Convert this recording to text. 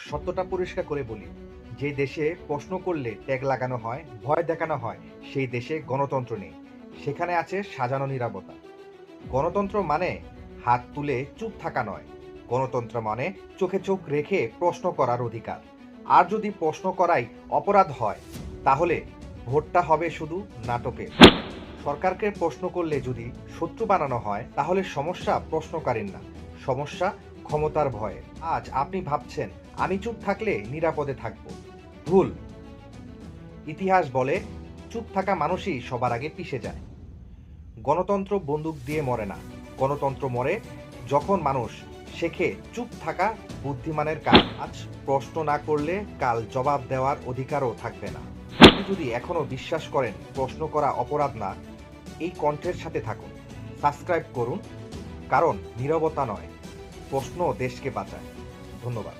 সত্যটা পরিষ্কার করে বলি, যে দেশে প্রশ্ন করলে ট্যাগ লাগানো হয়, ভয় দেখানো হয়, সেই দেশে গণতন্ত্র নেই। সেখানে আছে সাজানো নীরবতা। গণতন্ত্র মানে হাত তুলে চুপ থাকা নয়। গণতন্ত্র মানে চোখে চোখ রেখে প্রশ্ন করার অধিকার। আর যদি প্রশ্ন করাই অপরাধ হয়, তাহলে ভোটটা হবে শুধু নাটকের। সরকারকে প্রশ্ন করলে যদি শত্রু বানানো হয়, তাহলে সমস্যা প্রশ্নকারীর না, সমস্যা ক্ষমতার ভয়ে। আজ আপনি ভাবছেন আমি চুপ থাকলে নিরাপদে থাকব। ভুল। ইতিহাস বলে চুপ থাকা মানুষই সবার আগে পিষে যায়। গণতন্ত্র বন্দুক দিয়ে মরে না, গণতন্ত্র মরে যখন মানুষ শেখে চুপ থাকা বুদ্ধিমানের কাজ। আজ প্রশ্ন না করলে কাল জবাব দেওয়ার অধিকারও থাকবে না। আপনি যদি এখনো বিশ্বাস করেন প্রশ্ন করা অপরাধ না, এই কণ্ঠের সাথে থাকুন, সাবস্ক্রাইব করুন, কারণ নীরবতা নয়, প্রশ্ন দেশকে বাঁচায়। ধন্যবাদ।